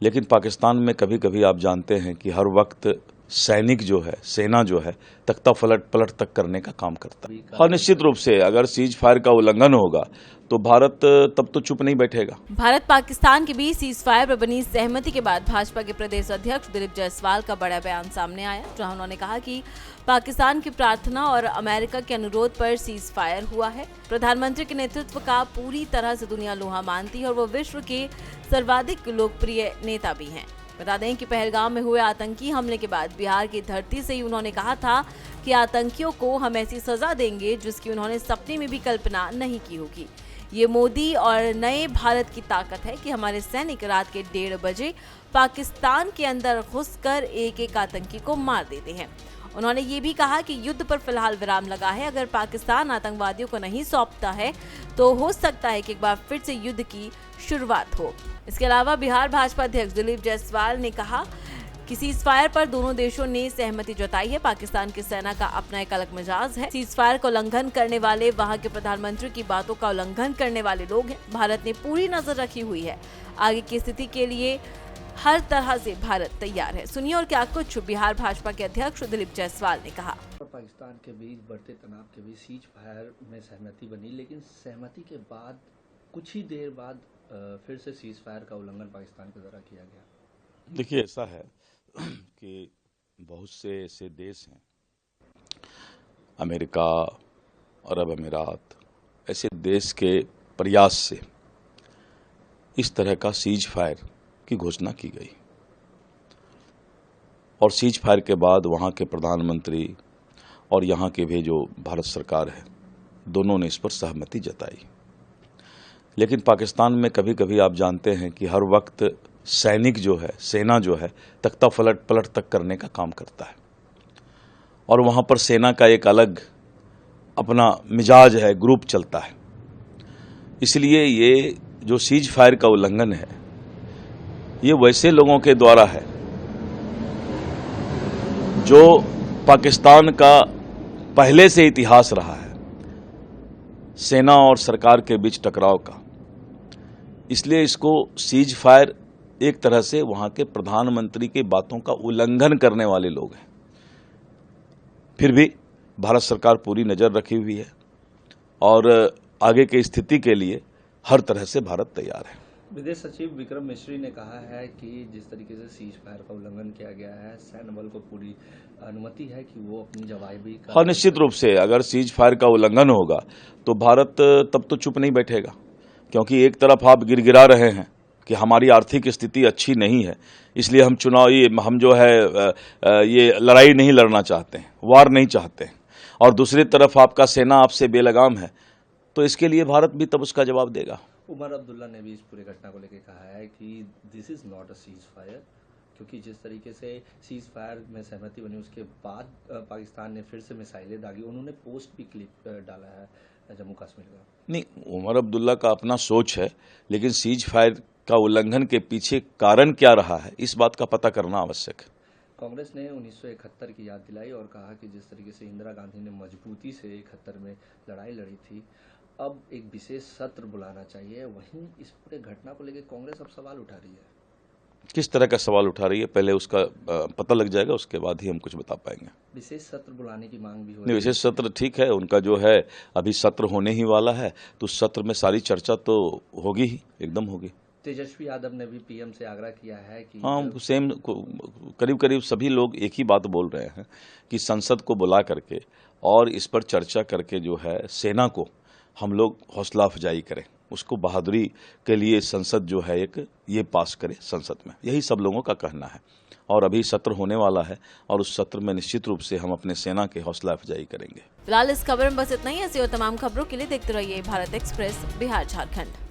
लेकिन पाकिस्तान में कभी कभी आप जानते हैं कि हर वक्त सैनिक जो है, सेना जो है, तख्ता पलट तक करने का काम करता है। और निश्चित रूप से अगर सीज फायर का उल्लंघन होगा तो भारत तब तो चुप नहीं बैठेगा। भारत पाकिस्तान के बीच सीज फायर पर बनी सहमति के बाद भाजपा के प्रदेश अध्यक्ष दिलीप जायसवाल का बड़ा बयान सामने आया, जहां उन्होंने कहा कि पाकिस्तान की प्रार्थना और अमेरिका के अनुरोध पर सीज फायर हुआ है। प्रधानमंत्री के नेतृत्व का पूरी तरह से दुनिया लोहा मानती है और वो विश्व के सर्वाधिक लोकप्रिय नेता भी हैं। बता दें कि पहलगाम में हुए आतंकी हमले के बाद बिहार की धरती से ही उन्होंने कहा था कि आतंकियों को हम ऐसी सजा देंगे जिसकी उन्होंने सपने में भी कल्पना नहीं की होगी। ये मोदी और नए भारत की ताकत है कि हमारे सैनिक रात के 1:30 बजे पाकिस्तान के अंदर घुसकर एक एक आतंकी को मार देते हैं। उन्होंने ये भी कहा कि युद्ध पर फिलहाल विराम लगा है। अगर पाकिस्तान आतंकवादियों को नहीं सौंपता है तो हो सकता है कि एक बार फिर से युद्ध की शुरुआत हो। इसके अलावा बिहार भाजपा अध्यक्ष दिलीप जायसवाल ने कहा कि सीज फायर पर दोनों देशों ने सहमति जताई है। पाकिस्तान की सेना का अपना एक अलग मिजाज है। सीज फायर का उल्लंघन करने वाले वहां के प्रधानमंत्री की बातों का उल्लंघन करने वाले लोग हैं। भारत ने पूरी नजर रखी हुई है। आगे की स्थिति के लिए हर तरह से भारत तैयार है। सुनिए और क्या कुछ बिहार भाजपा के अध्यक्ष दिलीप जायसवाल ने कहा। पाकिस्तान के बीच बढ़ते तनाव के बीच सीज फायर में सहमति बनी, लेकिन सहमति के बाद कुछ ही देर बाद फिर से सीज फायर का उल्लंघन पाकिस्तान के द्वारा किया गया। देखिए, ऐसा है कि बहुत से ऐसे देश हैं, अमेरिका, अरब अमीरात, ऐसे देश के प्रयास से इस तरह का सीज फायर की घोषणा की गई और सीज फायर के बाद वहां के प्रधानमंत्री और यहां के भी जो भारत सरकार है, दोनों ने इस पर सहमति जताई। लेकिन पाकिस्तान में कभी कभी आप जानते हैं कि हर वक्त सैनिक जो है, सेना जो है, तख्ता पलट तक करने का काम करता है और वहां पर सेना का एक अलग अपना मिजाज है, ग्रुप चलता है। इसलिए ये जो सीज फायर का उल्लंघन है, ये वैसे लोगों के द्वारा है जो पाकिस्तान का पहले से इतिहास रहा है सेना और सरकार के बीच टकराव का। इसलिए इसको सीज फायर एक तरह से वहां के प्रधानमंत्री की बातों का उल्लंघन करने वाले लोग हैं। फिर भी भारत सरकार पूरी नजर रखी हुई है और आगे की स्थिति के लिए हर तरह से भारत तैयार है। विदेश सचिव विक्रम मिश्री ने कहा है कि जिस तरीके से सीज फायर का उल्लंघन किया गया है, सैन्य बल को पूरी अनुमति है कि वो अपनी जवाबी हाँ, निश्चित रूप से अगर सीज फायर का उल्लंघन होगा तो भारत तब तो चुप नहीं बैठेगा, क्योंकि एक तरफ आप गिड़गिड़ा रहे हैं कि हमारी आर्थिक स्थिति अच्छी नहीं है, इसलिए हम जो है ये लड़ाई नहीं लड़ना चाहते हैं, वार नहीं चाहते हैं, और दूसरी तरफ आपका सेना आपसे बेलगाम है, तो इसके लिए भारत भी तब उसका जवाब देगा। उमर अब्दुल्ला ने भी इस पूरी घटना को लेकर कहा है कि this is not a cease fire, क्योंकि जिस तरीके से सीज फायर में सहमति बनी उसके बाद पाकिस्तान ने फिर से मिसाइलें दागी। उन्होंने पोस्ट भी क्लिप डाला है जम्मू कश्मीर का। नहीं, उमर अब्दुल्ला का अपना सोच है, लेकिन सीज फायर का उल्लंघन के पीछे कारण क्या रहा है, इस बात का पता करना आवश्यक है। कांग्रेस ने 1971 की याद दिलाई और कहा कि जिस तरीके से इंदिरा गांधी ने मजबूती से 71 में लड़ाई लड़ी थी, अब एक विशेष सत्र बुलाना चाहिए। वहीं इस पूरे घटना को लेकर कांग्रेस अब सवाल उठा रही है। किस तरह का सवाल उठा रही है, पहले उसका पता लग जाएगा, उसके बाद ही हम कुछ बता पाएंगे। विशेष सत्र बुलाने की मांग भी हो रही है। नहीं, विशेष सत्र ठीक है, उनका जो है अभी सत्र होने ही वाला है, तो उस सत्र में सारी चर्चा तो होगी ही, एकदम होगी। तेजस्वी यादव ने भी पीएम से आग्रह किया है कि सेम करीब करीब सभी लोग एक ही बात बोल रहे हैं कि संसद को बुला करके और इस पर चर्चा करके जो है सेना को हम लोग हौसला अफजाई करें, उसको बहादुरी के लिए संसद जो है एक ये पास करे संसद में, यही सब लोगों का कहना है। और अभी सत्र होने वाला है और उस सत्र में निश्चित रूप से हम अपने सेना के हौसला अफजाई करेंगे। फिलहाल इस खबर में बस इतना ही। ऐसी और तमाम खबरों के लिए देखते रहिए भारत एक्सप्रेस बिहार झारखंड।